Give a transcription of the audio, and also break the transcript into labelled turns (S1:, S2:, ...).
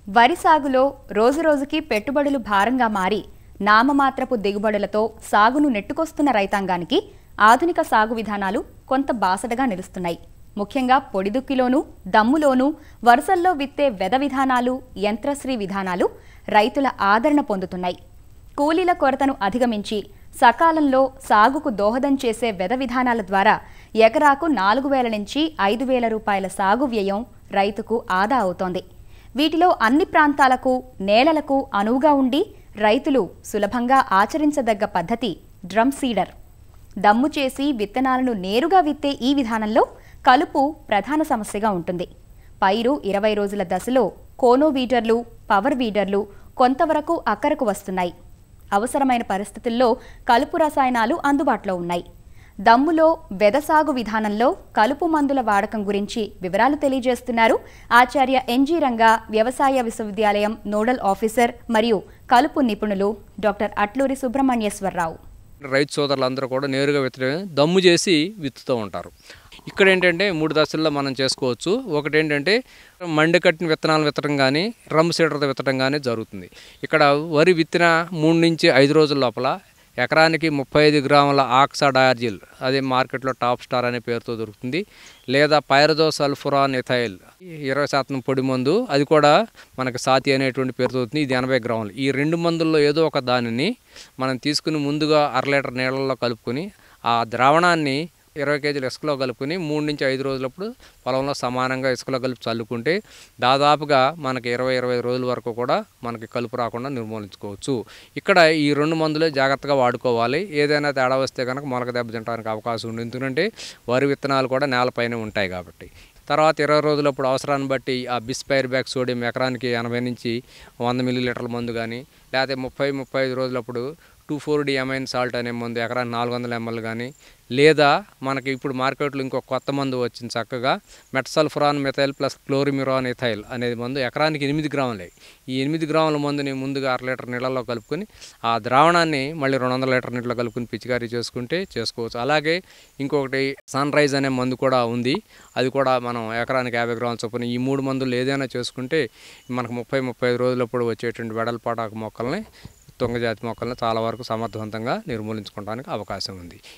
S1: వరి సాగులో రోజురోజుకి పెట్టుబడులు భారంగా మారి నామమాత్రపు దిగుబడులతో సాగును నెట్టుకొస్తున్న రైతాంగానికి ఆధునిక సాగు విధానాలు కొంత బాసటగా నిలుస్తున్నాయి. ముఖ్యంగా పొడిదుక్కిలోనూ దమ్ములోనూ వరుసల్లో విత్తే వెద విధానాలు, యంత్రశ్రీ విధానాలు రైతుల ఆదరణ పొందుతున్నాయి. కూలీల కొరతను అధిగమించి సకాలంలో సాగుకు దోహదం చేసే వెద విధానాల ద్వారా ఎకరాకు 4,000 నుంచి 5,000 రూపాయల సాగు వ్యయం రైతుకు ఆదా అవుతోంది. వీటిలో అన్ని ప్రాంతాలకు, నేలలకు అనువుగా ఉండి రైతులు సులభంగా ఆచరించదగ్గ పద్ధతి డ్రమ్ సీడర్. దమ్ము చేసి విత్తనాలను నేరుగా విత్తే ఈ విధానంలో కలుపు ప్రధాన సమస్యగా ఉంటుంది. పైరు 20 రోజుల దశలో కోనో వీడర్లు, పవర్ వీడర్లు కొంతవరకు అక్కరకు వస్తున్నాయి. అవసరమైన పరిస్థితుల్లో కలుపు రసాయనాలు అందుబాటులో ఉన్నాయి. దమ్ములో వెద సాగు విధానంలో కలుపు మందుల వాడకం గురించి వివరాలు తెలియజేస్తున్నారు ఆచార్య ఎన్జీ రంగా వ్యవసాయ విశ్వవిద్యాలయం నోడల్ ఆఫీసర్ మరియు కలుపు నిపుణులు డాక్టర్ అట్లూరి సుబ్రహ్మణ్యేశ్వరరావు.
S2: రైతు సోదరులందరూ కూడా నేరుగా విత్తడమే దమ్ము చేసి విత్తుతూ ఉంటారు. ఇక్కడ ఏంటంటే 3 దశల్లో మనం చేసుకోవచ్చు. ఒకటి ఏంటంటే మండి కట్టిన విత్తనాలు విత్తడం కానీ, డ్రమ్ సీడర్తో విత్తడం కానీ జరుగుతుంది. ఇక్కడ వరి విత్తిన 3 నుంచి 5 రోజుల లోపల ఎకరానికి 35 గ్రాముల ఆక్సాడయార్జిల్, అదే మార్కెట్లో టాప్ స్టార్ అనే పేరుతో దొరుకుతుంది, లేదా పైరజోసల్ఫురాన్ ఎథైల్ 20% పొడి మందు, అది కూడా మనకి సాతి అనేటువంటి పేరుతో దొరుకుతుంది. ఇది 80 గ్రాములు. ఈ 2 మందుల్లో ఏదో ఒక దానిని మనం తీసుకుని ముందుగా 1/2 లీటర్ నీళ్ళల్లో కలుపుకొని ఆ ద్రావణాన్ని 20 కేజీల ఇసుకలో కలుపుకొని 3 నుంచి 5 రోజులప్పుడు పొలంలో సమానంగా ఇసుకలో కలిపి చల్లుకుంటే దాదాపుగా మనకి 20-25 రోజుల వరకు కూడా మనకి కలుపు రాకుండా నిర్మూలించుకోవచ్చు. ఇక్కడ ఈ 2 మందులే జాగ్రత్తగా వాడుకోవాలి. ఏదైనా తేడా వస్తే కనుక మొలక దెబ్బ తినడానికి అవకాశం ఉంది. ఎందుకంటే వరి విత్తనాలు కూడా నేలపైనే ఉంటాయి కాబట్టి. తర్వాత 20 రోజులప్పుడు అవసరాన్ని బట్టి ఆ బిస్పైర్ బ్యాక్ సోడియం ఎకరానికి 80 నుంచి 100 మిల్లీలీటర్ల మందు కానీ, లేకపోతే 30-35 రోజులప్పుడు 2,4-D అమైన్ సాల్ట్ అనే మందు ఎకరానికి 400 ml కానీ, లేదా మనకి ఇప్పుడు మార్కెట్లో ఇంకో కొత్త మందు వచ్చింది చక్కగా మెట్సల్ఫురాన్ మెథైల్ ప్లస్ క్లోరిమిరాన్ ఎథైల్ అనేది మందు ఎకరానికి 8 గ్రాములే. ఈ 8 గ్రాముల మందుని ముందుగా 1/2 లీటర్ నీళ్ళల్లో కలుపుకొని ఆ ద్రావణాన్ని మళ్ళీ 200 లీటర్ నీళ్ళలో కలుపుకొని పిచికారీ చేసుకోవచ్చు. అలాగే ఇంకొకటి సన్ రైజ్ అనే మందు కూడా ఉంది. అది కూడా మనం ఎకరానికి 50 గ్రాముల చొప్పున ఈ 3 మందులు ఏదైనా చేసుకుంటే మనకు 30-35 రోజులప్పుడు వచ్చేటువంటి వెడల్పాటాకు మొక్కల్ని, తుంగజాతి మొక్కల్ని చాలా వరకు సమర్థవంతంగా నిర్మూలించుకోవడానికి అవకాశం ఉంది.